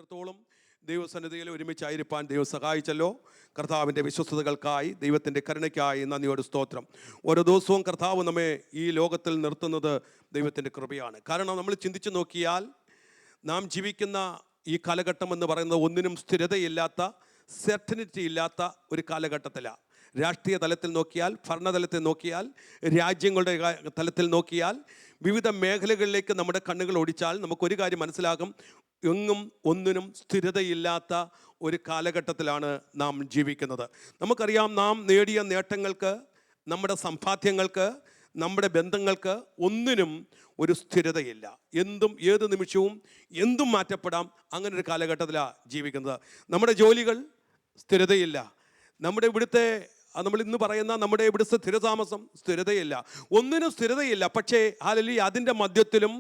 ഇത്രത്തോളം ദൈവസന്നിധിയിൽ ഒരുമിച്ചായിരിക്കാൻ ദൈവം സഹായിച്ചല്ലോ. കർത്താവിൻ്റെ വിശ്വസ്തതകൾക്കായി, ദൈവത്തിൻ്റെ കരുണയ്ക്കായി നന്ദിയോട് സ്തോത്രം. ഓരോ ദിവസവും കർത്താവ് നമ്മെ ഈ ലോകത്തിൽ നിർത്തുന്നത് ദൈവത്തിൻ്റെ കൃപയാണ്. കാരണം നമ്മൾ ചിന്തിച്ചു നോക്കിയാൽ നാം ജീവിക്കുന്ന ഈ കാലഘട്ടം എന്ന് പറയുന്നത് ഒന്നിനും സ്ഥിരതയില്ലാത്ത, സെർട്ടനിറ്റി ഇല്ലാത്ത ഒരു കാലഘട്ടത്തിലാണ്. രാഷ്ട്രീയ തലത്തിൽ നോക്കിയാൽ, ഭരണതലത്തിൽ നോക്കിയാൽ, രാജ്യങ്ങളുടെ തലത്തിൽ നോക്കിയാൽ, വിവിധ മേഖലകളിലേക്ക് നമ്മുടെ കണ്ണുകൾ ഓടിച്ചാൽ നമുക്കൊരു കാര്യം മനസ്സിലാകും: എങ്ങും ഒന്നിനും സ്ഥിരതയില്ലാത്ത ഒരു കാലഘട്ടത്തിലാണ് നാം ജീവിക്കുന്നത്. നമുക്കറിയാം, നാം നേടിയ നേട്ടങ്ങൾക്ക്, നമ്മുടെ സമ്പാദ്യങ്ങൾക്ക്, നമ്മുടെ ബന്ധങ്ങൾക്ക് ഒന്നിനും ഒരു സ്ഥിരതയില്ല. എന്തും ഏത് നിമിഷവും എന്തും മാറ്റപ്പെടാം. അങ്ങനെ ഒരു കാലഘട്ടത്തിലാണ് ജീവിക്കുന്നത്. നമ്മുടെ ജോലികൾ സ്ഥിരതയില്ല. നമ്മുടെ ഇവിടുത്തെ നമ്മൾ ഇന്ന് പറയുന്ന നമ്മുടെ ഇവിടുത്തെ സ്ഥിരതാമസം സ്ഥിരതയില്ല. ഒന്നിനും സ്ഥിരതയില്ല. പക്ഷേ ഹല്ലേലൂയ, അതിൻ്റെ മധ്യത്തിലും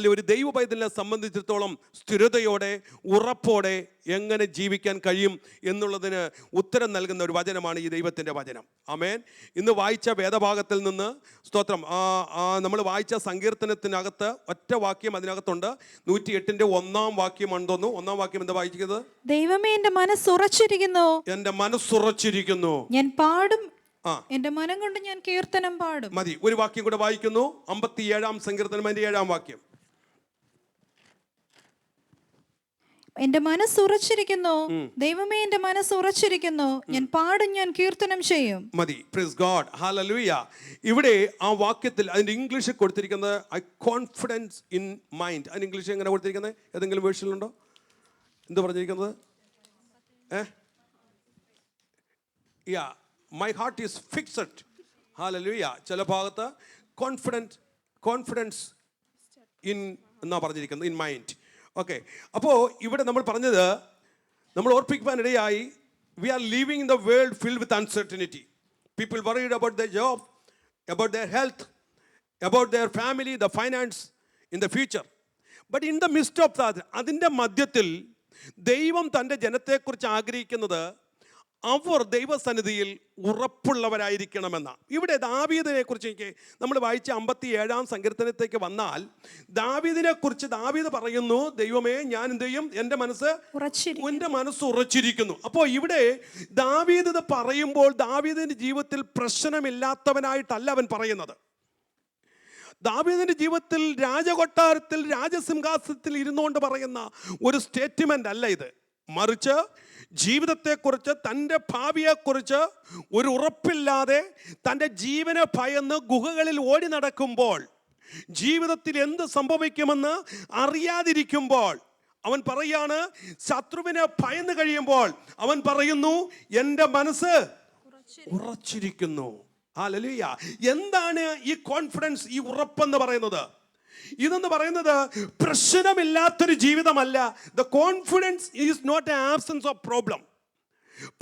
ഒരു ദൈവ പൈതലിനെ സംബന്ധിച്ചിടത്തോളം സ്ഥിരതയോടെ, ഉറപ്പോടെ എങ്ങനെ ജീവിക്കാൻ കഴിയും എന്നുള്ളതിന് ഉത്തരം നൽകുന്ന ഒരു വചനമാണ് ഈ ദൈവത്തിൻ്റെ വചനം. ആമേൻ. ഇന്ന് വായിച്ച വേദഭാഗത്തിൽ നിന്ന് സ്തോത്രം, നമ്മൾ വായിച്ച സങ്കീർത്തനത്തിനകത്ത് ഒറ്റ വാക്യം അതിനകത്തുണ്ട്. 108 1-ാം വാക്യമാണെന്ന്. 1-ാം വാക്യം എന്താ വായിക്കുന്നത്? ദൈവമേ, എന്റെ മനസ്സുറച്ചിരിക്കുന്നു, എന്റെ മനസ്സുറച്ചിരിക്കുന്നു, ഞാൻ പാടും, എന്റെ മനം കൊണ്ട് ഞാൻ കീർത്തനം പാടും. മതി, ഒരു വാക്യം കൂടെ വായിക്കുന്നു. 57-ാം സങ്കീർത്തനം 7-ാം വാക്യം. എന്റെ മനസ്സുറച്ചിരിക്കുന്നു, ദൈവമേ, എന്റെ മനസ്സുറച്ചിരിക്കുന്നു, ഞാൻ പാടും, ഞാൻ കീർത്തനം ചെയ്യും. മതി. Praise God, hallelujah. ഇവിടെ ആ വാക്യത്തിൽ അതിന്റെ ഇംഗ്ലീഷിൽ കൊടുത്തിരിക്കുന്നത് ഐ കോൺഫിഡൻസ് ഇൻ മൈൻഡ്. അതിന് ഇംഗ്ലീഷിൽ എങ്ങനെ കൊടുത്തിരിക്കുന്നത്? ഏതെങ്കിലും വേർഷനിലുണ്ടോ? എന്ത് പറഞ്ഞിരിക്കുന്നത്? My heart is fixed. Hallelujah. ചില ഭാഗത്ത് കോൺഫിഡൻസ് ഇൻ എന്നാ പറഞ്ഞിരിക്കുന്നത്, ഇൻ മൈൻഡ്. ഓക്കെ. അപ്പോൾ ഇവിടെ നമ്മൾ പറഞ്ഞത്, നമ്മൾ ഓർപ്പിക്കുവാനിടയായി, we are living in the world filled with uncertainty. People worried about the job, about their health, about their family, the finance, in the future. But in the midst of that, അതിൻ്റെ മധ്യത്തിൽ ദൈവം തൻ്റെ ജനത്തെക്കുറിച്ച് ആഗ്രഹിക്കുന്നത് അവർ ദൈവസന്നിധിയിൽ ഉറപ്പുള്ളവരായിരിക്കണമെന്നാണ്. ഇവിടെ ദാവീദിനെ കുറിച്ച് നമ്മൾ വായിച്ച 57-ാം സങ്കീർത്തനത്തേക്ക് വന്നാൽ, ദാവീദിനെ കുറിച്ച് ദാവീദ് പറയുന്നു, ദൈവമേ, ഞാൻ എന്ത് ചെയ്യും? എൻ്റെ മനസ്സ് ഉറച്ചിരിക്കുന്നു. അപ്പോൾ ഇവിടെ ദാവീദ് ഇത് പറയുമ്പോൾ ദാവീദിന്റെ ജീവിതത്തിൽ പ്രശ്നമില്ലാത്തവനായിട്ടല്ല അവൻ പറയുന്നത്. ദാവീദിന്റെ ജീവിതത്തിൽ രാജകൊട്ടാരത്തിൽ രാജസിംഹാസനത്തിൽ ഇരുന്നുകൊണ്ട് പറയുന്ന ഒരു സ്റ്റേറ്റ്മെന്റ് അല്ല ഇത്. മറിച്ച് ജീവിതത്തെക്കുറിച്ച്, തൻ്റെ ഭാവിയെക്കുറിച്ച് ഒരു ഉറപ്പില്ലാതെ, തൻ്റെ ജീവനെ ഭയന്ന് ഗുഹകളിൽ ഓടി നടക്കുമ്പോൾ, ജീവിതത്തിൽ എന്ത് സംഭവിക്കുമെന്ന് അറിയാതിരിക്കുമ്പോൾ അവൻ പറയാണ്, ശത്രുവിനെ ഭയന്ന് കഴിയുമ്പോൾ അവൻ പറയുന്നു, എൻ്റെ മനസ്സ് ഉറച്ചിരിക്കുന്നു. ഹല്ലേലൂയ. എന്താണ് ഈ കോൺഫിഡൻസ്, ഈ ഉറപ്പെന്ന് പറയുന്നത്? ഇതെന്ന് പറയുന്നത് പ്രശ്നമില്ലാത്തൊരു ജീവിതമല്ല. The confidence is not a absence of problem.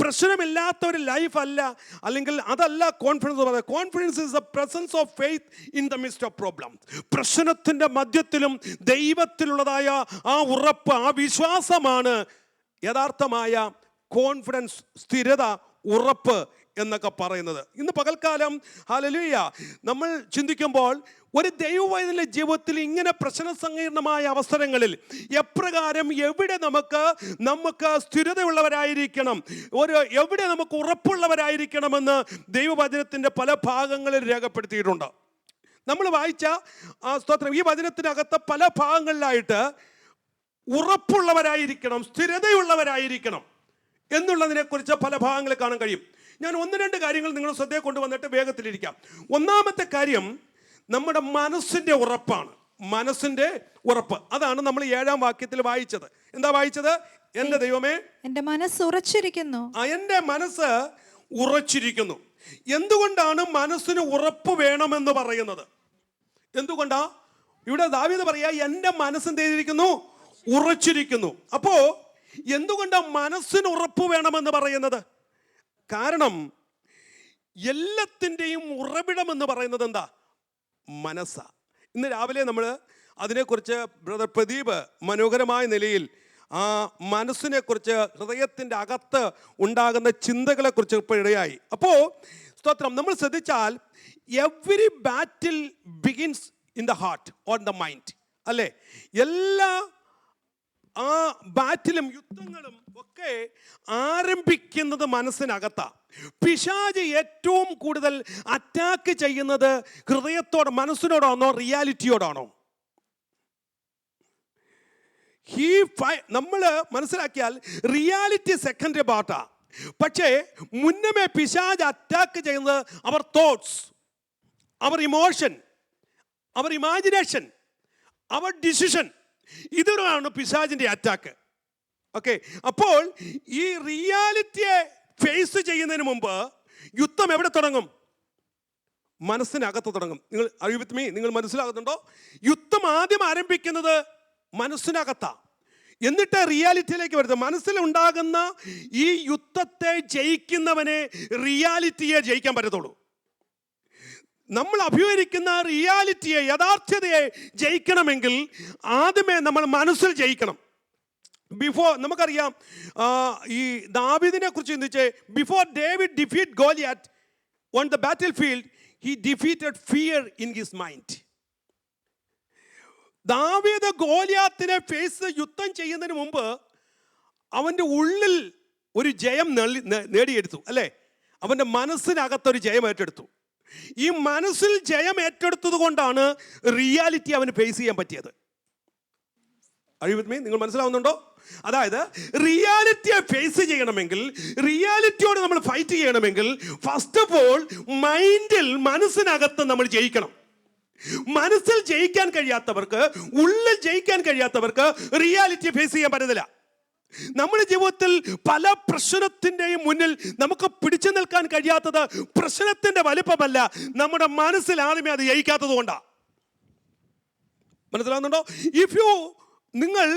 പ്രശ്നമില്ലാത്ത ഒരു ലൈഫ് അല്ല, അല്ലെങ്കിൽ അതല്ല കോൺഫിഡൻസ് എന്ന് പറയുന്നത്. Confidence is the presence of faith in the midst of problem. പ്രശ്നത്തിൻ്റെ മധ്യത്തിലും ദൈവത്തിലുള്ളതായ ആ ഉറപ്പ്, ആ വിശ്വാസമാണ് യഥാർത്ഥമായ കോൺഫിഡൻസ്, സ്ഥിരത, ഉറപ്പ് എന്നൊക്കെ പറയുന്നത്. ഇന്ന് പകൽക്കാലം ഹല്ലേലൂയ നമ്മൾ ചിന്തിക്കുമ്പോൾ, ഒരു ദൈവവൈതലിന്റെ ജീവിതത്തിൽ ഇങ്ങനെ പ്രശ്നസങ്കീർണമായ അവസരങ്ങളിൽ എപ്രകാരം, എവിടെ നമുക്ക് സ്ഥിരതയുള്ളവരായിരിക്കണം, എവിടെ നമുക്ക് ഉറപ്പുള്ളവരായിരിക്കണമെന്ന് ദൈവവചനത്തിൻ്റെ പല ഭാഗങ്ങളിൽ രേഖപ്പെടുത്തിയിട്ടുണ്ട്. നമ്മൾ വായിച്ച സ്തോത്രം, ഈ വചനത്തിനകത്ത് പല ഭാഗങ്ങളിലായിട്ട് ഉറപ്പുള്ളവരായിരിക്കണം, സ്ഥിരതയുള്ളവരായിരിക്കണം എന്നുള്ളതിനെക്കുറിച്ച് പല ഭാഗങ്ങളിൽ കാണാൻ കഴിയും. ഞാൻ 1-2 കാര്യങ്ങൾ നിങ്ങൾ ശ്രദ്ധയെ കൊണ്ടുവന്നിട്ട് വേഗത്തിലിരിക്കാം. ഒന്നാമത്തെ കാര്യം നമ്മുടെ മനസ്സിൻ്റെ ഉറപ്പാണ്. മനസ്സിൻ്റെ ഉറപ്പ്, അതാണ് നമ്മൾ 7-ാം വാക്യത്തിൽ വായിച്ചത്. എന്താ വായിച്ചത്? എൻ്റെ ദൈവമേ, എൻ്റെ മനസ്സ് ഉറച്ചിരിക്കുന്നു. എൻ്റെ മനസ്സ് ഉറച്ചിരിക്കുന്നു. എന്തുകൊണ്ടാണ് മനസ്സിന് ഉറപ്പ് വേണമെന്ന് പറയുന്നത്? എന്തുകൊണ്ടാ? ഇവിടെ ദാവീദ് പറയാ, എൻ്റെ മനസ്സ് എന്ത് ചെയ്തിരിക്കുന്നു? ഉറച്ചിരിക്കുന്നു. അപ്പോ എന്തുകൊണ്ടാണ് മനസ്സിന് ഉറപ്പ് വേണമെന്ന് പറയുന്നത്? കാരണം എല്ലാത്തിൻ്റെയും ഉറവിടം എന്ന് പറയുന്നത് എന്താ? മനസ്സാ. ഇന്ന് രാവിലെ നമ്മൾ അതിനെക്കുറിച്ച് ബ്രദർ പ്രദീപ് മനോഹരമായ നിലയിൽ ആ മനസ്സിനെക്കുറിച്ച്, ഹൃദയത്തിൻ്റെ അകത്ത് ഉണ്ടാകുന്ന ചിന്തകളെക്കുറിച്ച് ഇപ്പോൾ ഇടയായി. അപ്പോൾ സ്തോത്രം, നമ്മൾ ശ്രദ്ധിച്ചാൽ every battle begins in the heart or the mind, അല്ലേ? എല്ലാ ആ ബാറ്റിലും യുദ്ധങ്ങളും ഒക്കെ ആരംഭിക്കുന്നത് മനസ്സിനകത്താ. പിശാച് ഏറ്റവും കൂടുതൽ അറ്റാക്ക് ചെയ്യുന്നത് ഹൃദയത്തോട് മനസ്സിനോടാണോ റിയാലിറ്റിയോടാണോ? നമ്മൾ മനസ്സിലാക്കിയാൽ റിയാലിറ്റി സെക്കൻഡറി പാർട്ടാ. പക്ഷേ മുന്നമേ പിശാച് അറ്റാക്ക് ചെയ്യുന്നത് അവർ തോട്ട്സ്, അവർ ഇമോഷൻ, അവർ ഇമാജിനേഷൻ, അവർ ഡിസിഷൻ. ഇതാണ് പിശാചിന്റെ അറ്റാക്ക്. ഓക്കെ, അപ്പോൾ ഈ റിയാലിറ്റിയെ ഫേസ് ചെയ്യുന്നതിന് മുമ്പ് യുദ്ധം എവിടെ തുടങ്ങും? മനസ്സിനകത്ത് തുടങ്ങും. നിങ്ങൾ മനസ്സിലാകുന്നുണ്ടോ? യുദ്ധം ആദ്യം ആരംഭിക്കുന്നത് മനസ്സിനകത്താ, എന്നിട്ട് റിയാലിറ്റിയിലേക്ക് വരുന്നത്. മനസ്സിലുണ്ടാകുന്ന ഈ യുദ്ധത്തെ ജയിക്കുന്നവനെ റിയാലിറ്റിയെ ജയിക്കാൻ പറ്റത്തുള്ളൂ. നമ്മൾ അഭിമുഖീകരിക്കുന്ന റിയാലിറ്റിയെ, യഥാർത്ഥതയെ ജയിക്കണമെങ്കിൽ ആദ്യമേ നമ്മൾ മനസ്സിൽ ജയിക്കണം. നമുക്കറിയാം, ഈ ദാവീദിനെ കുറിച്ച് ചിന്തിച്ച്, before David defeat Goliath on the battle field, he defeated fear in his mind. ദാവീദ് ഗോലിയാത്തിനെ യുദ്ധം ചെയ്യുന്നതിന് മുമ്പ് അവൻ്റെ ഉള്ളിൽ ഒരു ജയം നേടിയെടുത്തു, അല്ലേ? അവൻ്റെ മനസ്സിനകത്തൊരു ജയം ഏറ്റെടുത്തു. ഈ മനസ്സിൽ ജയം ഏറ്റെടുത്തത് കൊണ്ടാണ് റിയാലിറ്റി അവന് ഫേസ് ചെയ്യാൻ പറ്റിയത്. നിങ്ങൾ മനസ്സിലാവുന്നുണ്ടോ? അതായത് റിയാലിറ്റിയെ ഫേസ് ചെയ്യണമെങ്കിൽ, റിയാലിറ്റിയോട് നമ്മൾ ഫൈറ്റ് ചെയ്യണമെങ്കിൽ, ഫസ്റ്റ് ഓഫ് ഓൾ മനസ്സിനകത്ത് നമ്മൾ ജയിക്കണം. മനസ്സിൽ ജയിക്കാൻ കഴിയാത്തവർക്ക്, ഉള്ളിൽ ജയിക്കാൻ കഴിയാത്തവർക്ക് റിയാലിറ്റി ഫേസ് ചെയ്യാൻ പറ്റത്തില്ല. നമ്മുടെ ജീവിതത്തിൽ പല പ്രശ്നത്തിൻ്റെയും മുന്നിൽ നമുക്ക് പിടിച്ചു നിൽക്കാൻ കഴിയാത്തത് പ്രശ്നത്തിന്റെ വലിപ്പമല്ല, നമ്മുടെ മനസ്സിൽ ആദ്യമേ അത് ജയിക്കാത്തത് കൊണ്ടാണ്. മനസ്സിലാവുന്നുണ്ടോ? നിങ്ങൾ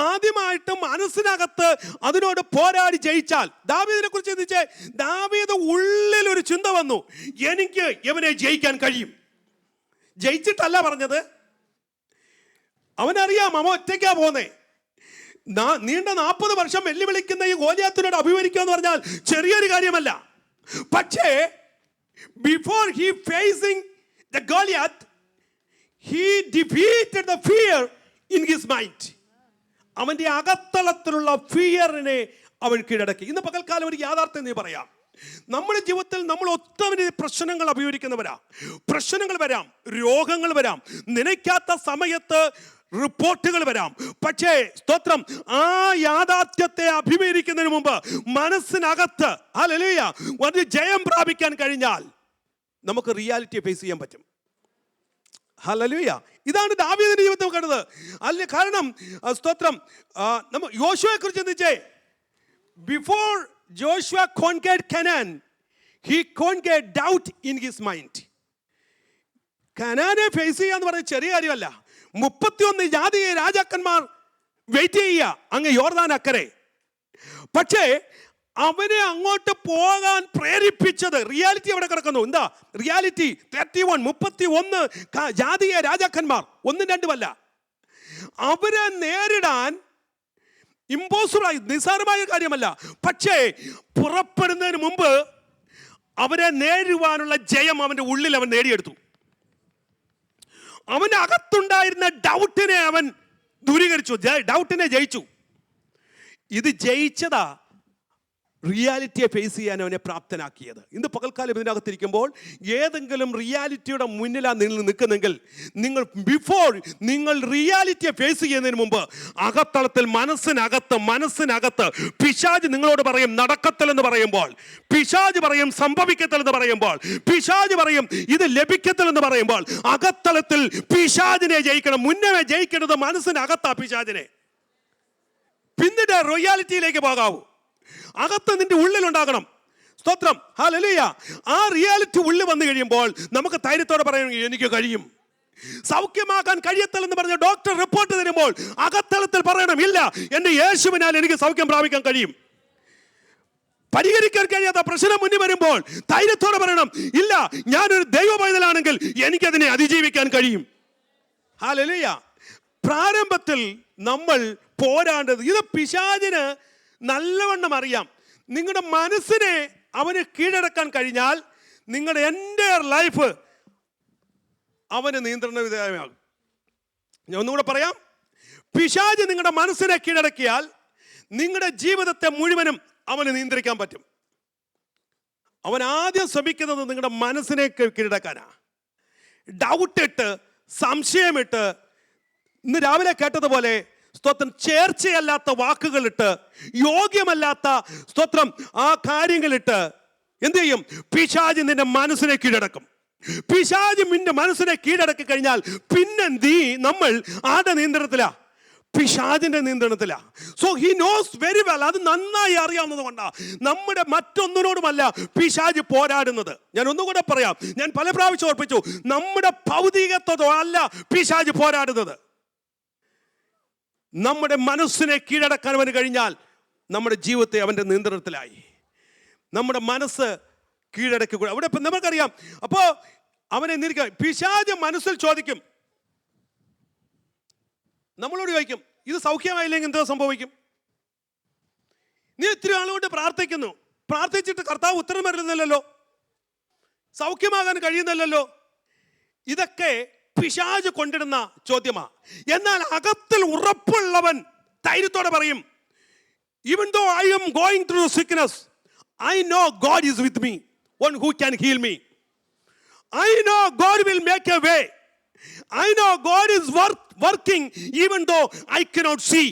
ആദ്യമായിട്ട് മനസ്സിനകത്ത് അതിനോട് പോരാടി ജയിച്ചാൽ, ദാവീദിനെ കുറിച്ച് ചിന്തിച്ച്, ദാവീദ് ഉള്ളിൽ ഒരു ചിന്ത വന്നു, എനിക്ക് ഇവനെ ജയിക്കാൻ കഴിയും. ജയിച്ചിട്ടല്ല പറഞ്ഞത്, അവനറിയാം അവൻ ഒറ്റയ്ക്കാ പോന്നേ. നീണ്ട 40 വർഷം വെല്ലുവിളിക്കുന്ന ഈ ഗോലിയാത്തിനോട് അഭിമുഖീകരിക്കുക എന്ന് പറഞ്ഞാൽ ചെറിയൊരു കാര്യമല്ല. പക്ഷേ before he facing the Goliath, he defeated the fear in his mind. അവന്റെ അകത്തളത്തിലുള്ള ഫിയറിനെ അവൻ കീഴടക്കി. ഇന്ന് പകൽക്കാലം ഒരു യാഥാർത്ഥ്യം നീ പറയാം. നമ്മുടെ ജീവിതത്തിൽ നമ്മൾ ഒട്ടനവധി പ്രശ്നങ്ങൾ അഭിമുഖീകരിക്കുന്നവരാ. പ്രശ്നങ്ങൾ വരാം, രോഗങ്ങൾ വരാം, നനയ്ക്കാത്ത സമയത്ത് റിപ്പോർട്ടുകൾ വരാം. പക്ഷേ സ്തോത്രം, ആ യാഥാർത്ഥ്യത്തെ അഭിമുഖീകരിക്കുന്നതിന് മുമ്പ് മനസ്സിനകത്ത് ഹല്ലേലൂയ ഒരു ജയം പ്രാപിക്കാൻ കഴിഞ്ഞാൽ നമുക്ക് റിയാലിറ്റിയെ ഫേസ് ചെയ്യാൻ പറ്റും. ഹല്ലേലൂയ. ഇതാണ് ദാവീദിന്റെ ജീവിതത്തിൽ കണ്ടത്. അല്ല, കാരണം സ്തോത്രം, നമ്മൾ യോശുവയെ കുറിച്ച് ചിന്തിച്ചേ. Before Joshua conquered Canaan, he conquered doubt in his mind. കനാനെ ഫേസ് ചെയ്യാന്ന് പറഞ്ഞ ചെറിയ കാര്യമല്ല. 31 ജാതീയ രാജാക്കന്മാർ വെയിറ്റ് ചെയ്യുക അങ്ങ് യോർദാൻ അക്കരെ. പക്ഷേ അവനെ അങ്ങോട്ട് പോകാൻ പ്രേരിപ്പിച്ചത് റിയാലിറ്റി അവിടെ കിടക്കുന്നു. എന്താ റിയാലിറ്റി? 31 ജാതീയ രാജാക്കന്മാർ, 1-2 അല്ല. അവരെ നേരിടാൻ ഇമ്പോസിബിളായി, നിസ്സാരമായ കാര്യമല്ല. പക്ഷേ പുറപ്പെടുന്നതിന് മുമ്പ് അവരെ നേരിടുവാനുള്ള ജയം അവൻ്റെ ഉള്ളിൽ അവൻ നേടിയെടുത്തു. അവൻ്റെ അകത്തുണ്ടായിരുന്ന ഡൗട്ടിനെ അവൻ ദൂരീകരിച്ചു, ഡൗട്ടിനെ ജയിച്ചു. ഇത് ജയിച്ചതാ റിയാലിറ്റിയെ ഫേസ് ചെയ്യാൻ അവനെ പ്രാപ്തനാക്കിയത്. ഇന്ന് പകൽക്കാലം ഇതിനകത്തിരിക്കുമ്പോൾ ഏതെങ്കിലും റിയാലിറ്റിയുടെ മുന്നിലാണ് നിങ്ങൾ നിൽക്കുന്നെങ്കിൽ, നിങ്ങൾ റിയാലിറ്റിയെ ഫേസ് ചെയ്യുന്നതിന് മുമ്പ് അകത്തളത്തിൽ മനസ്സിനകത്ത് പിശാച് നിങ്ങളോട് പറയും നടക്കത്തില്ലെന്ന് പറയുമ്പോൾ, പിശാച് പറയും സംഭവിക്കത്തില്ലെന്ന് പറയുമ്പോൾ, പിശാച് പറയും ഇത് ലഭിക്കത്തില്ലെന്ന് പറയുമ്പോൾ, അകത്തളത്തിൽ പിശാചിനെ ജയിക്കണം. മുന്നേ ജയിക്കേണ്ടത് മനസ്സിനകത്താ പിശാചിനെ. പിന്നീട് റിയാലിറ്റിയിലേക്ക് പോകാവൂ. അകത്ത് നിന്റെ ഉള്ളിലുണ്ടാകണം. സ്തോത്രം, ഹല്ലേലൂയ. ആ റിയാലിറ്റി ഉള്ളിൽ വന്നു കഴിയുമ്പോൾ നമുക്ക് ധൈര്യത്തോടെ പറയാൻ എനിക്ക് കഴിയും. സൗഖ്യമാക്കാൻ കഴിയത്തില്ലെന്ന് പറഞ്ഞ ഡോക്ടർ റിപ്പോർട്ട് തരുമ്പോൾ അകത്തളത്തിൽ പറയണം, ഇല്ല, എൻ്റെ യേശുവിനാൽ എനിക്ക് സൗഖ്യം പ്രാപിക്കാൻ കഴിയും. പരിഹരിക്കാൻ കഴിയാത്ത പ്രശ്നം മുന്നിൽ വരുമ്പോൾ ധൈര്യത്തോടെ പറയണം, ഇല്ല, ഞാനൊരു ദൈവ പൈതലാണെങ്കിൽ എനിക്കതിനെ അതിജീവിക്കാൻ കഴിയും. ഹല്ലേലൂയ. പ്രാരംഭത്തിൽ നമ്മൾ പോരാണ്ടത്, ഇത് പിശാചിന് നല്ലവണ്ണം അറിയാം. നിങ്ങളുടെ മനസ്സിനെ അവന് കീഴടക്കാൻ കഴിഞ്ഞാൽ നിങ്ങളുടെ എൻ്റയർ ലൈഫ് അവന് നിയന്ത്രണ വിധേയമാകും. ഞാൻ ഒന്നുകൂടെ പറയാം. പിശാച് നിങ്ങളുടെ മനസ്സിനെ കീഴടക്കിയാൽ നിങ്ങളുടെ ജീവിതത്തെ മുഴുവനും അവന് നിയന്ത്രിക്കാൻ പറ്റും. അവൻ ആദ്യം ശ്രമിക്കുന്നത് നിങ്ങളുടെ മനസ്സിനെ കീഴടക്കാനാ. ഡൗട്ടിട്ട്, സംശയമിട്ട്, ഇന്ന് രാവിലെ കേട്ടതുപോലെ സ്തോത്രം ചേർച്ചയല്ലാത്ത വാക്കുകളിട്ട്, യോഗ്യമല്ലാത്ത സ്തോത്രം ആ കാര്യങ്ങളിട്ട് എന്ത് ചെയ്യും? പിശാച് നിന്റെ മനസ്സിനെ കീഴടക്കും. പിശാച് നിന്റെ മനസ്സിനെ കീഴടക്കി കഴിഞ്ഞാൽ പിന്നെ നമ്മൾ ആരുടെ നിയന്ത്രണത്തിലാ? പിശാചിന്റെ നിയന്ത്രണത്തിലാ. So he knows very well. അത് നന്നായി അറിയാവുന്നത് കൊണ്ടാണ് നമ്മുടെ മറ്റൊന്നിനോടുമല്ല പിശാച് പോരാടുന്നത്. ഞാൻ ഒന്നുകൂടെ പറയാം, ഞാൻ പല പ്രാവശ്യം ഓർപ്പിച്ചു, നമ്മുടെ ഭൗതികത്വത്തോ അല്ല പിശാച് പോരാടുന്നത്. നമ്മുടെ മനസ്സിനെ കീഴടക്കാൻ അവന് കഴിഞ്ഞാൽ നമ്മുടെ ജീവിതത്തെ അവൻ്റെ നിയന്ത്രണത്തിലായി. നമ്മുടെ മനസ്സ് കീഴടക്കി അവിടെ ഇപ്പം നമുക്കറിയാം. അപ്പോൾ അവനെ നിരിക്കാം. പിശാച് മനസ്സിൽ ചോദിക്കും, നമ്മളോട് ചോദിക്കും, ഇത് സൗഖ്യമായില്ലെങ്കിൽ എന്തോ സംഭവിക്കും? നീ ഇത്തിരി ആളുകൊണ്ട് പ്രാർത്ഥിക്കുന്നു, പ്രാർത്ഥിച്ചിട്ട് കർത്താവ് ഉത്തരം വരുന്നില്ലല്ലോ, സൗഖ്യമാകാൻ കഴിയുന്നില്ലല്ലോ. ഇതൊക്കെ പിശാച് കൊണ്ടിടുന്ന ചോദ്യമാണ്. എന്നാൽ അകത്തിൽ ഉറപ്പുള്ളവൻ ധൈര്യത്തോടെ പറയും, even though I am going through sickness, I know God is with me, one who can heal me. I know God will make a way. I know God is working even though I cannot see.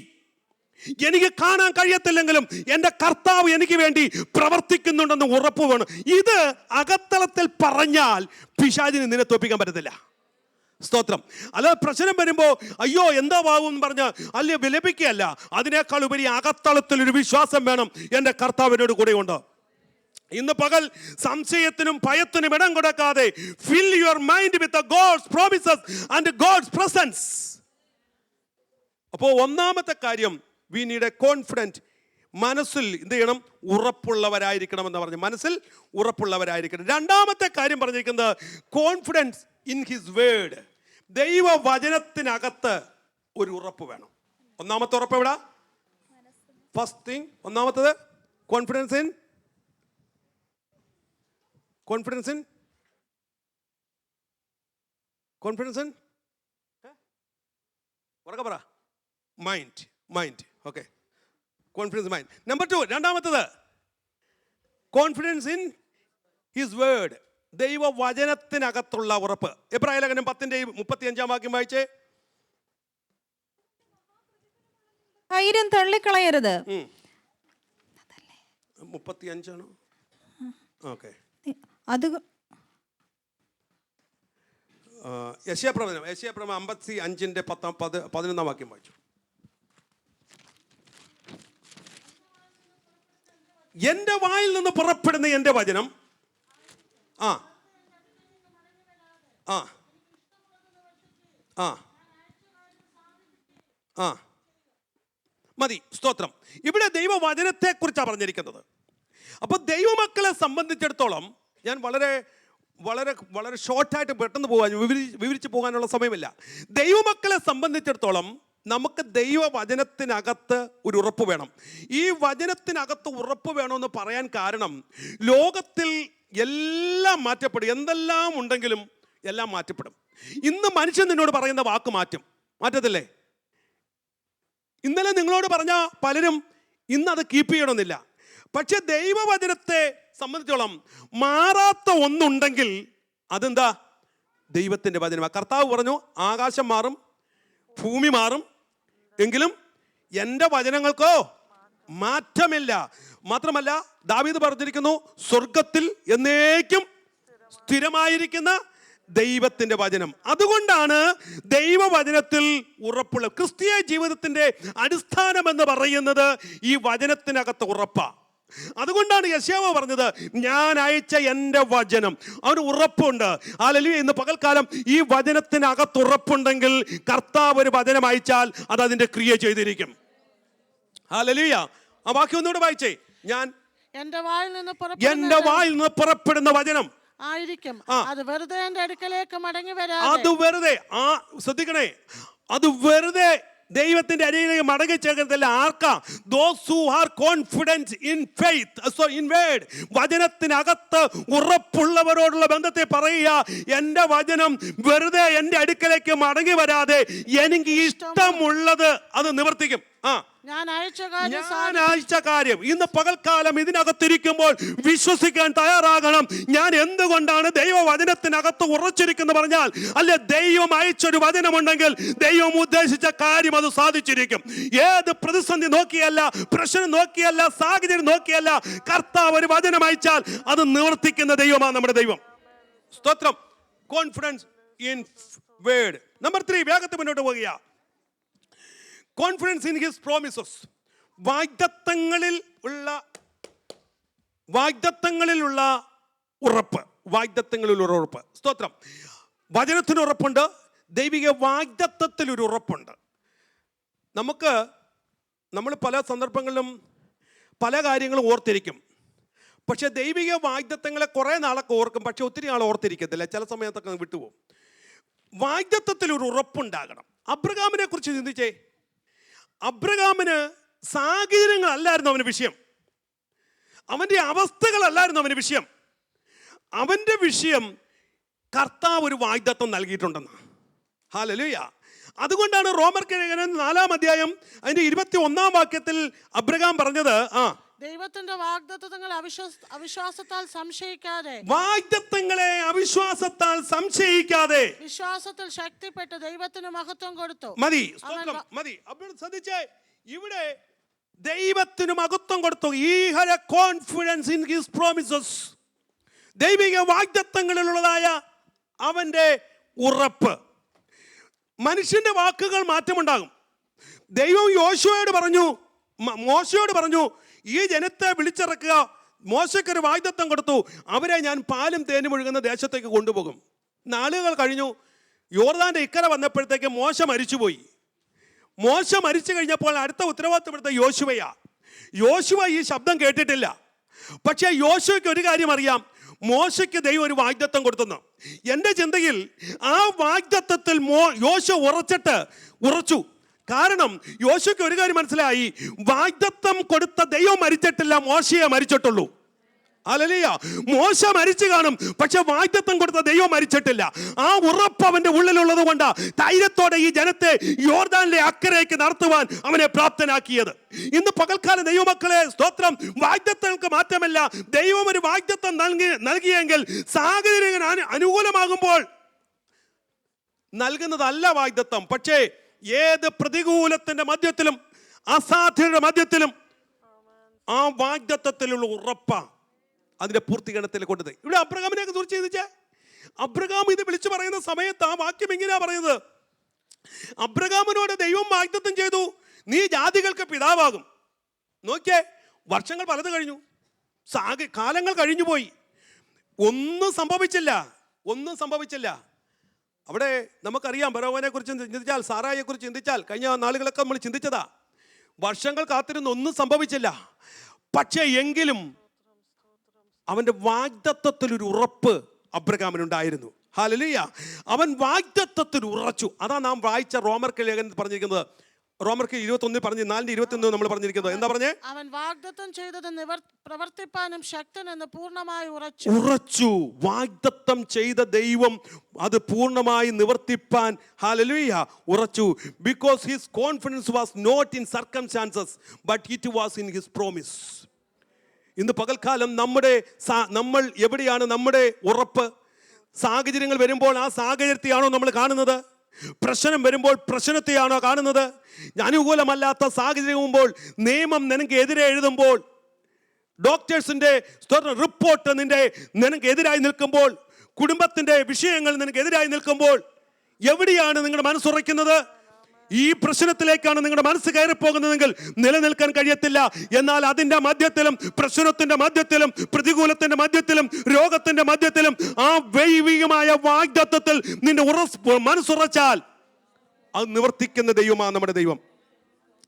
എനിക്ക് കാണാൻ കഴിയത്തില്ലെങ്കിലും എൻ്റെ കർത്താവ് എനിക്ക് വേണ്ടി പ്രവർത്തിക്കുന്നുണ്ടെന്ന് ഉറപ്പ് വേണം. ഇത് അകത്തളത്തിൽ പറഞ്ഞാൽ പിശാചിന് നിന്നെ തോൽപ്പിക്കാൻ പറ്റത്തില്ല. സ്തോത്രം. അല്ലാതെ പ്രശ്നം വരുമ്പോൾ അയ്യോ എന്താ ആവും എന്ന് പറഞ്ഞ് അല്ലെ വിലപിക്കുകയല്ല. അതിനേക്കാൾ ഉപരി അകത്തളത്തിൽ ഒരു വിശ്വാസം വേണം, എൻ്റെ കർത്താവിനോട് കൂടെയുണ്ട്. ഇന്ന് പകൽ സംശയത്തിനും ഭയത്തിനും ഇടം കൊടുക്കാതെ fill your mind with the God's promises and God's presence. അപ്പോൾ ഒന്നാമത്തെ കാര്യം, we need a confident. മനസ്സിൽ എന്ത് ചെയ്യണം? ഉറപ്പുള്ളവരായിരിക്കണം എന്ന് പറഞ്ഞു. മനസ്സിൽ ഉറപ്പുള്ളവരായിരിക്കണം. രണ്ടാമത്തെ കാര്യം പറഞ്ഞിരിക്കുന്നത് കോൺഫിഡൻസ് ഇൻ ഹിസ് വേർഡ്. ദൈവവചനത്തിനകത്ത് ഒരു ഉറപ്പ് വേണം. ഒന്നാമത്തെ ഉറപ്പ് എവിടാ? ഫസ്റ്റ് തിങ്, ഒന്നാമത്തത് കോൺഫിഡൻസ് ഇൻ ഉറക്കെ പറ. Mind. Okay, confidence mind. Number 2, രണ്ടാമത്തത് കോൺഫിഡൻസ് ഇൻ ഹിസ് വേർഡ്. ദൈവവചനത്തിനകത്തുള്ള ഉറപ്പ്. എബ്രായ ലേഖനം 10:35 വാക്യം വായിച്ചേ. ധൈര്യം തള്ളിക്കളയരുത്. 35 ആണോ? ഓക്കെ. അത് യെശയ്യാപ്രവചനം 55:11 വാക്യം വായിച്ചു. എൻ്റെ വായിൽ നിന്ന് പുറപ്പെടുന്ന എൻ്റെ വചനം മതി. സ്തോത്രം. ഇവിടെ ദൈവവചനത്തെ കുറിച്ചാണ് പറഞ്ഞിരിക്കുന്നത്. അപ്പോൾ ദൈവമക്കളെ സംബന്ധിച്ചിടത്തോളം ഞാൻ വളരെ വളരെ വളരെ ഷോർട്ടായിട്ട് പെട്ടെന്ന് പോകാൻ വിവരിച്ച് പോകാനുള്ള സമയമില്ല. ദൈവമക്കളെ സംബന്ധിച്ചിടത്തോളം നമുക്ക് ദൈവവചനത്തിനകത്ത് ഒരു ഉറപ്പ് വേണം. ഈ വചനത്തിനകത്ത് ഉറപ്പ് വേണമെന്ന് പറയാൻ കാരണം, ലോകത്തിൽ എല്ലാം മാറ്റപ്പെടും. എന്തെല്ലാം ഉണ്ടെങ്കിലും എല്ലാം മാറ്റപ്പെടും. ഇന്ന് മനുഷ്യൻ നിന്നോട് പറയുന്ന വാക്ക് മാറ്റത്തില്ലേ? ഇന്നലെ നിങ്ങളോട് പറഞ്ഞ പലരും ഇന്നത് കീപ്പ് ചെയ്യണമെന്നില്ല. പക്ഷെ ദൈവവചനത്തെ സംബന്ധിച്ചോളം മാറാത്ത ഒന്നുണ്ടെങ്കിൽ അതെന്താ? ദൈവത്തിൻ്റെ വചനമാണ്. കർത്താവ് പറഞ്ഞു, ആകാശം മാറും, ഭൂമി മാറും, എങ്കിലും എൻ്റെ വചനങ്ങൾക്കോ മാറ്റമില്ല. മാത്രമല്ല ദാവീദ് പറഞ്ഞിരിക്കുന്നു, സ്വർഗത്തിൽ എന്നേക്കും സ്ഥിരമായിരിക്കുന്ന ദൈവത്തിൻ്റെ വചനം. അതുകൊണ്ടാണ് ദൈവവചനത്തിൽ ഉറപ്പുള്ള ക്രിസ്തീയ ജീവിതത്തിൻ്റെ അടിസ്ഥാനം എന്ന് പറയുന്നത് ഈ വചനത്തിനകത്ത് ഉറപ്പാണ്. അതുകൊണ്ടാണ് യെശയ്യാവ് പറഞ്ഞത്, ഞാൻ അയച്ച എൻ്റെ വചനം, അവന് ഉറപ്പുണ്ട്. ഹല്ലേലൂയ. ഇന്ന് പകൽക്കാലം ഈ വചനത്തിനകത്ത് ഉറപ്പുണ്ടെങ്കിൽ കർത്താവ് ഒരു വചനം അയച്ചാൽ അത് അതിൻ്റെ ക്രിയ ചെയ്തിരിക്കും. ഹല്ലേലൂയ. ആ വാക്യം ഒന്നുകൂടെ വായിച്ചേ. ഞാൻ എൻ്റെ വായിൽ നിന്ന് പുറപ്പെടുന്ന വചനം ആയിരിക്കും, അത് വെറുതെ എൻ്റെ അടുക്കലേക്ക് മടങ്ങി വരാതെ. അത് വെറുതെ, ശ്രദ്ധിക്കണേ, അത് വെറുതെ ദൈവത്തിന്റെ അരികിലേക്ക് മടങ്ങി ചേർക്കത്തില്ല. ആർക്കാ? those who are confident in faith. So in word, വചനത്തിനകത്ത് ഉറപ്പുള്ളവരോടുള്ള ബന്ധത്തെ പറയുക, എൻ്റെ വചനം വെറുതെ എൻ്റെ അടുക്കലേക്ക് മടങ്ങി വരാതെ എനിക്ക് ഇഷ്ടമുള്ളത് അത് നിവർത്തിക്കും. ഞാൻ അയച്ച കാര്യം ഇന്ന് പകൽക്കാലം ഇതിനകത്തിരിക്കുമ്പോൾ വിശ്വസിക്കാൻ തയ്യാറാകണം. ഞാൻ എന്തുകൊണ്ടാണ് ദൈവവചനത്തിനകത്ത് ഉറച്ചിരിക്കുന്നു പറഞ്ഞാൽ, അല്ലെ ദൈവം അയച്ചൊരു വചനമുണ്ടെങ്കിൽ ദൈവം ഉദ്ദേശിച്ച കാര്യം അത് സാധിച്ചിരിക്കും. ഏത് പ്രതിസന്ധി നോക്കിയല്ല, പ്രശ്നം നോക്കിയല്ല, സാഹചര്യം നോക്കിയല്ല, കർത്താവ് ഒരു വചനം അയച്ചാൽ അത് നിവർത്തിക്കുന്ന ദൈവമാണ് നമ്മുടെ ദൈവം. സ്തോത്രം. Confidence in word. നമ്പർ 3, വേഗത്തിൽ മുന്നോട്ട് പോകുക. Confidence in his promises. വാഗ്ദത്തങ്ങളിലുള്ള ഉറപ്പ്. സ്തോത്രം. വചനത്തിന് ഉറപ്പുണ്ട്, ദൈവിക വാഗ്ദത്തത്തിൽ ഒരു ഉറപ്പുണ്ട്. നമ്മൾ പല സന്ദർഭങ്ങളിലും പല കാര്യങ്ങളും ഓർത്തിരിക്കും. പക്ഷെ ദൈവിക വാഗ്ദത്തങ്ങളെ കുറേ നാളൊക്കെ ഓർക്കും, പക്ഷെ ഒത്തിരി നാൾ ഓർത്തിരിക്കത്തില്ല. ചില സമയത്തൊക്കെ വിട്ടുപോകും. വാഗ്ദത്തത്തിൽ ഒരു ഉറപ്പുണ്ടാകണം. അബ്രഹാമിനെ കുറിച്ച് ചിന്തിച്ചേ. അബ്രഹാമിന് സാഹചര്യങ്ങളല്ലായിരുന്നു അവന് വിഷയം, അവൻ്റെ അവസ്ഥകളല്ലായിരുന്നു അവന് വിഷയം. അവൻ്റെ വിഷയം കർത്താവ് ഒരു വാഗ്ദത്തം നൽകിയിട്ടുണ്ടെന്ന്. ഹല്ലേലൂയ. അതുകൊണ്ടാണ് റോമർക്ക് 4-ാം അധ്യായം അതിന്റെ 21-ാം വാക്യത്തിൽ അബ്രഹാം പറഞ്ഞത്, ദൈവത്തിന്റെ വാഗ്ദത്തങ്ങൾ അവിശ്വാസത്താൽ സംശയിക്കാതെ, വാഗ്ദത്തങ്ങളെ അവിശ്വാസത്താൽ സംശയിക്കാതെ വിശ്വാസത്തിൽ ശക്തിപ്പെട്ട് ദൈവത്തിന് മഹത്വം കൊടുത്തു. മതി. അപ്പോൾ ശ്രദ്ധിച്ചേ, ഇവിടെ ദൈവത്തിന് മഹത്വം കൊടുത്തു. He had a confidence in his promises. ദൈവിക വാഗ്ദത്തങ്ങളിലുള്ളതായ അവന്റെ ഉറപ്പ്. മനുഷ്യന്റെ വാക്കുകൾ മാറ്റമുണ്ടാകും. ദൈവം മോശയോട് പറഞ്ഞു ഈ ജനത്തെ വിളിച്ചിറക്കുക. മോശയ്ക്കൊരു വാഗ്ദത്തം കൊടുത്തു, അവരെ ഞാൻ പാലും തേനും ഒഴുകുന്ന ദേശത്തേക്ക് കൊണ്ടുപോകും. നാളുകൾ കഴിഞ്ഞു. യോർദാന്റെ ഇക്കരെ വന്നപ്പോഴത്തേക്ക് മോശ മരിച്ചുപോയി. മോശ മരിച്ചു കഴിഞ്ഞപ്പോൾ അടുത്ത ഉത്തരവാദിത്തപ്പെടുത്ത യോശുവ ഈ ശബ്ദം കേട്ടിട്ടില്ല. പക്ഷേ യോശുവയ്ക്ക് ഒരു കാര്യം അറിയാം, മോശയ്ക്ക് ദൈവം ഒരു വാഗ്ദത്തം കൊടുത്തെന്ന്. എൻ്റെ ചിന്തയിൽ ആ വാഗ്ദത്തത്തിൽ യോശുവ ഉറച്ചു. കാരണം യോശുവയ്ക്ക് ഒരു കാര്യം മനസ്സിലായി, വാഗ്ദത്തം കൊടുത്ത ദൈവം മരിച്ചിട്ടില്ല, മോശയെ മരിച്ചിട്ടുള്ളൂ. ഹല്ലേലൂയ. മോശ മരിച്ചു കാണും, പക്ഷെ വാഗ്ദത്തം കൊടുത്ത ദൈവം മരിച്ചിട്ടില്ല. ആ ഉറപ്പ് അവന്റെ ഉള്ളിലുള്ളത് കൊണ്ട് ധൈര്യത്തോടെ ഈ ജനത്തെ യോർദാനിലെ അക്കരയ്ക്ക് നടത്തുവാൻ അവനെ പ്രാപ്തനാക്കിയത്. ഇന്ന് പകൽക്കാല ദൈവമക്കളെ, സ്തോത്രം. വാഗ്ദത്തങ്ങൾക്ക് മാറ്റമില്ല. ദൈവം ഒരു വാഗ്ദത്തം നൽകിയെങ്കിൽ സാഹചര്യങ്ങൾ അനുകൂലമാകുമ്പോൾ നൽകുന്നതല്ല വാഗ്ദത്തം. പക്ഷേ ഏത് പ്രതികൂലത്തിന്റെ മധ്യത്തിലും അസാധ്യതയുടെ മധ്യത്തിലും ആ വാഗ്ദത്തത്തിലുള്ള ഉറപ്പാ അതിന്റെ പൂർത്തീകരണത്തിൽ കൊണ്ടത്. ഇവിടെ അബ്രഹാമിനെ കുറിച്ച് ചിന്തിച്ചേ. അബ്രഹാം ഇത് വിളിച്ചു പറയുന്ന സമയത്ത് ആ വാക്യം ഇങ്ങനെയാ പറയുന്നത്, അബ്രഹാമിനോട് ദൈവം വാഗ്ദത്തം ചെയ്തു, നീ ജാതികൾക്ക് പിതാവാകും. നോക്കിയേ, വർഷങ്ങൾ പലത് കഴിഞ്ഞു, കാലങ്ങൾ കഴിഞ്ഞു പോയി, ഒന്നും സംഭവിച്ചില്ല. അവിടെ നമുക്കറിയാം, ഫറവോനെ കുറിച്ച് ചിന്തിച്ചാൽ, സാറായെ കുറിച്ച് ചിന്തിച്ചാൽ, കഴിഞ്ഞ നാളുകളൊക്കെ നമ്മൾ ചിന്തിച്ചതാ. വർഷങ്ങൾ കാത്തിരുന്ന് ഒന്നും സംഭവിച്ചില്ല. പക്ഷേ എങ്കിലും അവന്റെ വാഗ്ദത്തത്തിൽ ഒരു ഉറപ്പ് അബ്രഹാമിനുണ്ടായിരുന്നു. ഹല്ലേലൂയ. അവൻ വാഗ്ദത്തത്തിൽ ഉറച്ചു. അതാ നാം വായിച്ച റോമർക്ക് ലേഖനത്തിൽ പറഞ്ഞിരിക്കുന്നത്. റോമർക്ക് 21 പറഞ്ഞ് 4:21 നമ്മൾ പറഞ്ഞിരിക്കുന്നത് എന്താ പറഞ്ഞേ? അവൻ വാഗ്ദത്തം ചെയ്തത് പ്രവർത്തിപ്പാനും ശക്തനെന്ന് പൂർണ്ണമായി ഉറച്ചു. വാഗ്ദത്തം ചെയ്ത ദൈവം അത് പൂർണ്ണമായി നിവർത്തിപ്പാൻ, ഹല്ലേലൂയ, ഉറച്ചു. Because his confidence was not in circumstances, but it was in his promise. ഇന്ന് പകൽക്കാലം നമ്മൾ എവിടെയാണ് നമ്മുടെ ഉറപ്പ്? സാഹചര്യങ്ങൾ വരുമ്പോൾ ആ സാഹചര്യത്തെയാണോ നമ്മൾ കാണുന്നത്? പ്രശ്നം വരുമ്പോൾ പ്രശ്നത്തെയാണോ കാണുന്നത്? അനുകൂലമല്ലാത്ത സാഹചര്യമാകുമ്പോൾ, നിയമം നിനക്ക് എതിരെ എഴുതുമ്പോൾ, ഡോക്ടേഴ്സിന്റെ റിപ്പോർട്ട് നിനക്ക് എതിരായി നിൽക്കുമ്പോൾ, കുടുംബത്തിന്റെ വിഷയങ്ങൾ നിനക്ക് എതിരായി നിൽക്കുമ്പോൾ എവിടെയാണ് നിങ്ങളുടെ മനസ്സുറയ്ക്കുന്നത്? ഈ പ്രശ്നത്തിലേക്കാണ് നിങ്ങളുടെ മനസ്സ് കയറിപ്പോകുന്നതെങ്കിൽ നിലനിൽക്കാൻ കഴിയത്തില്ല. എന്നാൽ അതിന്റെ മധ്യത്തിലും, പ്രശ്നത്തിന്റെ മധ്യത്തിലും, പ്രതികൂലത്തിന്റെ മധ്യത്തിലും, രോഗത്തിന്റെ മധ്യത്തിലും ആ ദൈവികമായ വാഗ്ദത്തത്തിൽ നിന്റെ മനസ്സുറച്ചാൽ അത് നിവർത്തിക്കുന്ന ദൈവമാണ് നമ്മുടെ ദൈവം.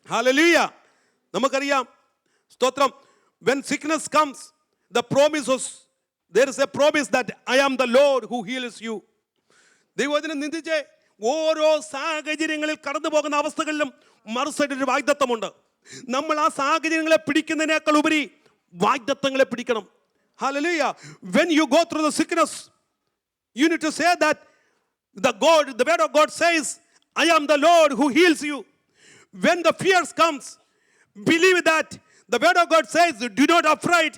ഹല്ലേലൂയ. നമുക്കറിയാം, സ്തോത്രം. When sickness comes, the promises, there is a promise that I am the Lord who heals you. ദൈവവചനം നിന്ദിച്ചേ, ഓരോ സാഹചര്യങ്ങളിൽ കടന്നു പോകുന്ന അവസ്ഥകളിലും മറുസൈഡിൽ ഒരു വാഗ്ദത്തമുണ്ട്. നമ്മൾ ആ സാഹചര്യങ്ങളെ പിടിക്കുന്നതിനേക്കാൾ ഉപരി വാഗ്ദത്തങ്ങളെ പിടിക്കണം. Hallelujah. When you go through the sickness, you need to say that the word of God says, I am the Lord who heals you. When the fears comes, believe that the word of God says, do not afraid.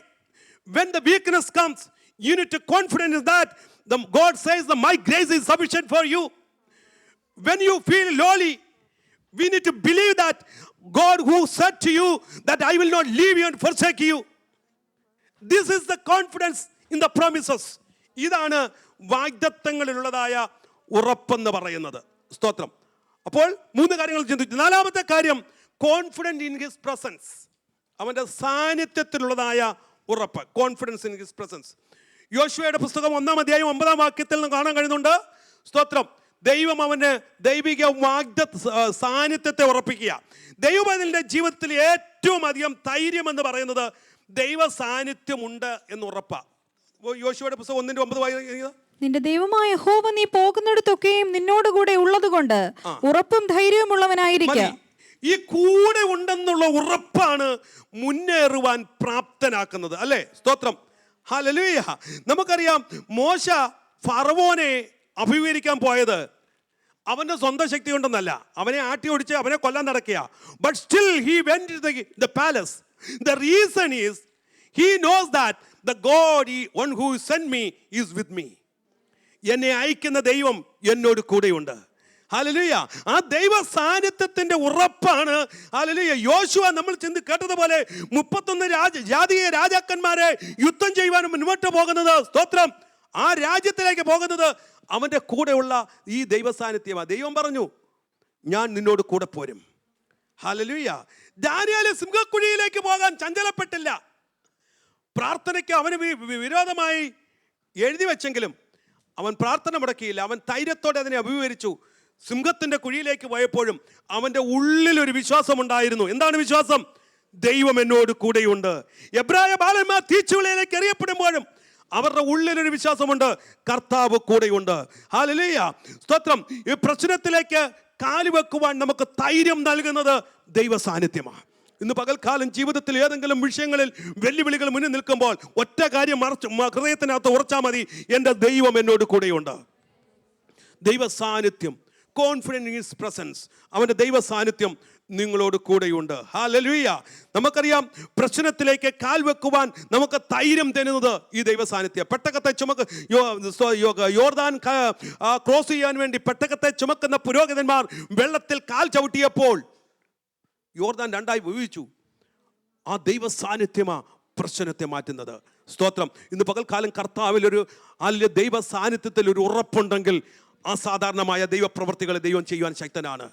When the weakness comes, you need to confident in that God says that my grace is sufficient for you. When you feel lowly, we need to believe that God who said to you that I will not leave you and forsake you. This is the confidence in the promises. ഇതാണ് വാഗ്ദത്തങ്ങളിലുള്ളതായ ഉറപ്പെന്ന് പറയുന്നത്. സ്തോത്രം. അപ്പോൾ 3 കാര്യങ്ങൾ ചിന്തിച്ചു. 4ാമത്തെ കാര്യം confident in his presence. അവൻ്റെ സാന്നിധ്യത്തിലുള്ളതായ ഉറപ്പ്. Confidence in his presence. യോശുവയുടെ പുസ്തകം 1-ാം അധ്യായം 9-ാം വാക്യത്തിൽ നിന്ന് കാണാൻ കഴിയുന്നുണ്ട്. സ്തോത്രം. ദൈവം അവന് ദൈവിക സാന്നിധ്യത്തെ ഉറപ്പിക്കുക. ദൈവത്തിന്റെ ജീവിതത്തിൽ ഏറ്റവും അധികം ധൈര്യം എന്ന് പറയുന്നത് ദൈവ സാന്നിധ്യമുണ്ട് എന്ന് ഉറപ്പാ. യോശുവയുടെ പുസ്തകം 1:9 വായിക്കുക. നിന്റെ ദൈവമായ യഹോവ നീ പോകുന്നിടത്തൊക്കെയും നിന്നോടുകൂടെ ഉള്ളതുകൊണ്ട് ഉറപ്പും ധൈര്യമുള്ളവനായിരിക്കുക. ഈ കൂടെ ഉണ്ടെന്നുള്ള ഉറപ്പാണ് മുന്നേറുവാൻ പ്രാപ്തനാക്കുന്നത്, അല്ലേ? സ്തോത്രം. ഹല്ലേലൂയ. നമുക്കറിയാം മോശ ഫറവോനെ അഭിമുഖീകരിക്കാൻ പോയത് അവന്റെ സ്വന്തം ശക്തി കൊണ്ടൊന്നല്ല. അവനെ ആട്ടി ഓടിച്ച് അവനെ കൊല്ലാൻ നടക്കുക. But still he went to the palace. The reason is he knows that the God one who sent me is with me. എന്നെ അയക്കുന്ന ദൈവം എന്നോട് കൂടെയുണ്ട്. ഹല്ലേലൂയ. ആ ദൈവ സാന്നിധ്യത്തിന്റെ ഉറപ്പാണ്. ഹല്ലേലൂയ. യോശുവ നമ്മൾ കേട്ടതുപോലെ 31 ജാതീയ രാജാക്കന്മാരെ യുദ്ധം ചെയ്യുവാനും മുന്നോട്ട് പോകുന്നത്. സ്തോത്രം. ആ രാജ്യത്തിലേക്ക് പോകുന്നത് അവൻ്റെ കൂടെയുള്ള ഈ ദൈവ സാന്നിധ്യമാണ്. ദൈവം പറഞ്ഞു, ഞാൻ നിന്നോട് കൂടെ പോരും. ഹല്ലേലൂയ. ദാനിയേൽ സിംഹക്കുഴിയിലേക്ക് പോകാൻ ചഞ്ചലപ്പെട്ടില്ല. പ്രാർത്ഥനയ്ക്ക് അവന് വിരോധമായി എഴുതി വെച്ചെങ്കിലും അവൻ പ്രാർത്ഥന മുടക്കിയില്ല. അവൻ ധൈര്യത്തോടെ അതിനെ അഭിമുഖീകരിച്ചു. സിംഹത്തിൻ്റെ കുഴിയിലേക്ക് പോയപ്പോഴും അവൻ്റെ ഉള്ളിലൊരു വിശ്വാസമുണ്ടായിരുന്നു. എന്താണ് വിശ്വാസം? ദൈവം എന്നോട് കൂടെയുണ്ട്. എബ്രായ ബാലന്മാർ തീച്ചുളയിലേക്ക് എറിയപ്പെടുമ്പോഴും അവരുടെ ഉള്ളിലൊരു വിശ്വാസമുണ്ട്, കർത്താവ് കൂടെയുണ്ട്. ഹല്ലേലൂയ. സ്തോത്രം. ഈ പ്രശ്നത്തിലേക്ക് കാലുവെക്കുവാൻ നമുക്ക് ധൈര്യം നൽകുന്നത് ദൈവ സാന്നിധ്യമാണ്. ഇന്ന് പകൽക്കാലം ജീവിതത്തിൽ ഏതെങ്കിലും വിഷയങ്ങളിൽ വെല്ലുവിളികൾ മുന്നിൽ നിൽക്കുമ്പോൾ ഒറ്റ കാര്യം ഹൃദയത്തിനകത്ത് ഉറച്ചാൽ മതി, എൻ്റെ ദൈവം എന്നോട് കൂടെയുണ്ട്. ദൈവ സാന്നിധ്യം, കോൺഫിഡൻസ് ഇൻ ഹിസ് പ്രസൻസ്. അവൻ്റെ ദൈവ സാന്നിധ്യം നിങ്ങളോട് കൂടെയുണ്ട്. ഹല്ലേലൂയ. നമുക്കറിയാം പ്രശ്നത്തിലേക്ക് കാൽ വെക്കുവാൻ നമുക്ക് ധൈര്യം തരുന്നത് ഈ ദൈവ സാന്നിധ്യം. പെട്ടകത്തെ യോർദാൻ ക്രോസ് ചെയ്യാൻ വേണ്ടി പെട്ടകത്തെ ചുമക്കുന്ന പുരോഹിതന്മാർ വെള്ളത്തിൽ കാൽ ചവിട്ടിയപ്പോൾ യോർദാൻ 2ആയി വിഭജിച്ചു. ആ ദൈവ സാന്നിധ്യമാ പ്രശ്നത്തെ മാറ്റുന്നത്. സ്തോത്രം. ഇന്ന് പകൽക്കാലം കർത്താവിലൊരു ദൈവ സാന്നിധ്യത്തിൽ ഒരു ഉറപ്പുണ്ടെങ്കിൽ അസാധാരണമായ ദൈവപ്രവൃത്തികളെ ദൈവം ചെയ്യുവാൻ ശക്തനാണ്.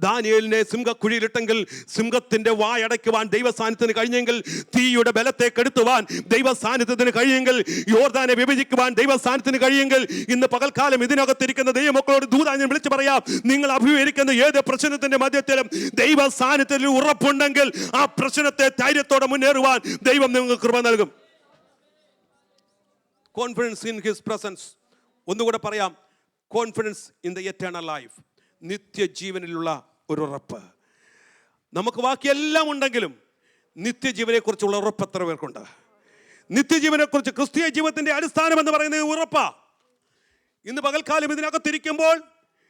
ദാനിയേലിനെ സിംഹക്കുഴിയിലിട്ടെങ്കിൽ സിംഹത്തിന്റെ വായടയ്ക്കുവാൻ ദൈവ സാന്നിധ്യത്തിന് കഴിഞ്ഞെങ്കിൽ, തീയുടെ ബലത്തെ കെടുത്തുവാൻ ദൈവ സാന്നിധ്യത്തിന് കഴിയെങ്കിൽ, യോർദാനെ വിഭജിക്കുവാൻ ദൈവ സാന്നിധ്യത്തിന് കഴിയെങ്കിൽ, ഇന്ന് പകൽക്കാലം ഇതിനകത്തിരിക്കുന്ന ദൈവമക്കളോട് ദൂതാൻ വിളിച്ചു പറയാം, നിങ്ങൾ അഭിമുഖീകരിക്കുന്ന ഏത് പ്രശ്നത്തിന്റെ മധ്യത്തിലും ദൈവ സാന്നിധ്യത്തിൽ ഉറപ്പുണ്ടെങ്കിൽ ആ പ്രശ്നത്തെ ധൈര്യത്തോടെ മുന്നേറുവാൻ ദൈവം നിങ്ങൾക്ക് കൃപ നൽകും. Confidence in his presence. ഒന്നുകൂടെ പറയാം, confidence in the eternal life. നിത്യജീവനിലുള്ള ഒരു ഉറപ്പ്. നമുക്ക് ബാക്കിയെല്ലാം ഉണ്ടെങ്കിലും നിത്യജീവനെക്കുറിച്ചുള്ള ഉറപ്പ് എത്ര പേർക്കുണ്ട്? നിത്യജീവനെക്കുറിച്ച്, ക്രിസ്തീയ ജീവിതത്തിന്റെ അടിസ്ഥാനം എന്ന് പറയുന്നത് ഉറപ്പാ. ഇന്ന് പകൽക്കാലം ഇതിനകത്തിരിക്കുമ്പോൾ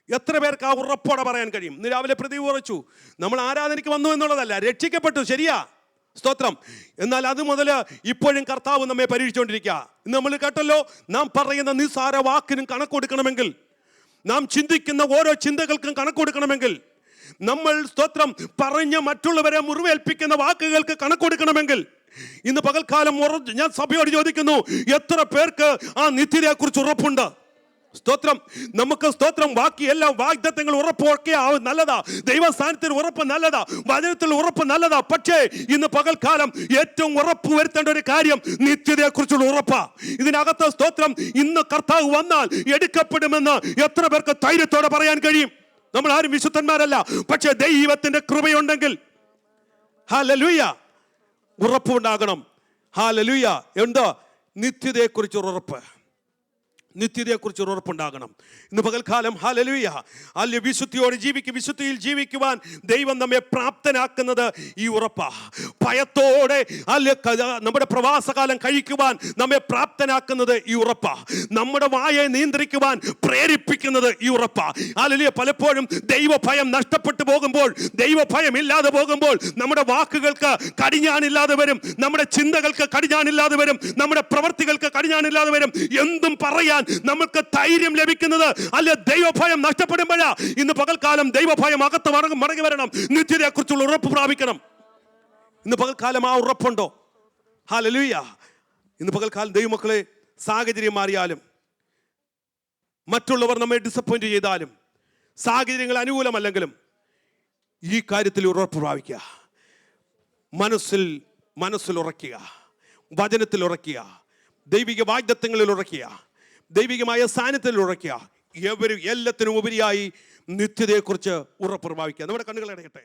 എത്ര പേർക്ക് ആ ഉറപ്പോടെ പറയാൻ കഴിയും? ഇന്ന് രാവിലെ പ്രതിഭ ഉറച്ചു, നമ്മൾ ആരാധനയ്ക്ക് വന്നു എന്നുള്ളതല്ല, രക്ഷിക്കപ്പെട്ടു, ശരിയാ, സ്തോത്രം. എന്നാൽ അത് മുതൽ ഇപ്പോഴും കർത്താവ് നമ്മെ പരീക്ഷിച്ചുകൊണ്ടിരിക്കുക. ഇന്ന് നമ്മൾ കേട്ടല്ലോ, നാം പറയുന്ന നിസ്സാര വാക്കിനും കണക്ക് കൊടുക്കണമെങ്കിൽ, നാം ചിന്തിക്കുന്ന ഓരോ ചിന്തകൾക്കും കണക്ക് കൊടുക്കണമെങ്കിൽ, നമ്മൾ സ്തോത്രം പറഞ്ഞ മറ്റുള്ളവരെ മുറിവേൽപ്പിക്കുന്ന വാക്കുകൾക്ക് കണക്ക് കൊടുക്കണമെങ്കിൽ, ഇന്ന് പകൽക്കാലം ഞാൻ സഭയോട് ചോദിക്കുന്നു, എത്ര പേർക്ക് ആ നിത്യതയെക്കുറിച്ച് ഉറപ്പുണ്ട്? സ്തോത്രം. നമുക്ക് സ്തോത്രം ബാക്കി എല്ലാ വാഗ്ദത്തങ്ങൾ ഉറപ്പൊക്കെ നല്ലതാ, ദൈവസ്ഥാനത്തിന് ഉറപ്പ് നല്ലതാ, വചനത്തിൽ ഉറപ്പ് നല്ലതാ. പക്ഷേ ഇന്ന് പകൽക്കാലം ഏറ്റവും ഉറപ്പ് വരുത്തേണ്ട ഒരു കാര്യം നിത്യതയെക്കുറിച്ചുള്ള ഉറപ്പാ. ഇതിനകത്ത് സ്തോത്രം ഇന്ന് കർത്താവ് വന്നാൽ എടുക്കപ്പെടുമെന്ന് എത്ര പേർക്ക് ധൈര്യത്തോടെ പറയാൻ കഴിയും? നമ്മൾ ആരും വിശുദ്ധന്മാരല്ല, പക്ഷേ ദൈവത്തിന്റെ കൃപയുണ്ടെങ്കിൽ ഹല്ലേലൂയ ഉറപ്പുണ്ടാകണം. ഹല്ലേലൂയ. എന്താ? നിത്യതയെക്കുറിച്ചുള്ള ഉറപ്പ്. നിത്യതയെക്കുറിച്ച് ഒരു ഉറപ്പുണ്ടാകണം. ഇന്ന് പകൽക്കാലം ഹല്ലേലൂയ, അല്ലെ വിശുദ്ധിയോടെ വിശുദ്ധിയിൽ ജീവിക്കുവാൻ ദൈവം നമ്മെ പ്രാപ്തനാക്കുന്നത് ഈ ഉറപ്പാ. ഭയത്തോടെ അല്ലെ നമ്മുടെ പ്രവാസകാലം കഴിക്കുവാൻ നമ്മെ പ്രാപ്തനാക്കുന്നത് ഈ ഉറപ്പാ. നമ്മുടെ വായെ നിയന്ത്രിക്കുവാൻ പ്രേരിപ്പിക്കുന്നത് ഈ ഉറപ്പാ. ഹല്ലേലൂയ. പലപ്പോഴും ദൈവഭയം നഷ്ടപ്പെട്ടു പോകുമ്പോൾ, ദൈവഭയം ഇല്ലാതെ പോകുമ്പോൾ നമ്മുടെ വാക്കുകൾക്ക് കടിഞ്ഞാണില്ലാതെ വരും, നമ്മുടെ ചിന്തകൾക്ക് കടിഞ്ഞാണില്ലാതെ വരും, നമ്മുടെ പ്രവൃത്തികൾക്ക് കടിഞ്ഞാണില്ലാതെ വരും. എന്തും പറയാൻ നമുക്ക് ധൈര്യം ലഭിക്കുന്നത് അല്ലെ ദൈവഭയം നഷ്ടപ്പെടുമ്പോഴാ. ഇന്ന് പകൽക്കാലം ദൈവഭയം അകത്ത് മടങ്ങി വരണം. നിത്യതയെക്കുറിച്ചുള്ള ഉറപ്പ് പ്രാപിക്കണം. ഇന്ന് പകൽക്കാലം ആ ഉറപ്പുണ്ടോ? ഹല്ലേലൂയ. ഇന്ന് പകൽക്കാലം ദൈവമക്കളെ, സാഹചര്യം മാറിയാലും, മറ്റുള്ളവർ നമ്മെ ഡിസപ്പോയിന്റ് ചെയ്താലും, സാഹചര്യങ്ങൾ അനുകൂലമല്ലെങ്കിലും ഈ കാര്യത്തിൽ ഉറപ്പ് പ്രാപിക്കുക. മനസ്സിൽ ഉറക്കുക, വചനത്തിൽ ഉറക്കുക, ദൈവിക വാഗ്ദത്തങ്ങളിൽ ഉറക്കുക, ദൈവികമായ സാന്നിധ്യത്തിൽ ഉറക്കുക. എല്ലാത്തിനും ഉപരിയായി നിത്യതയെക്കുറിച്ച് ഉറപ്പ് പ്രാപിക്കുക. നമ്മുടെ കണ്ണുകൾ അടയട്ടെ.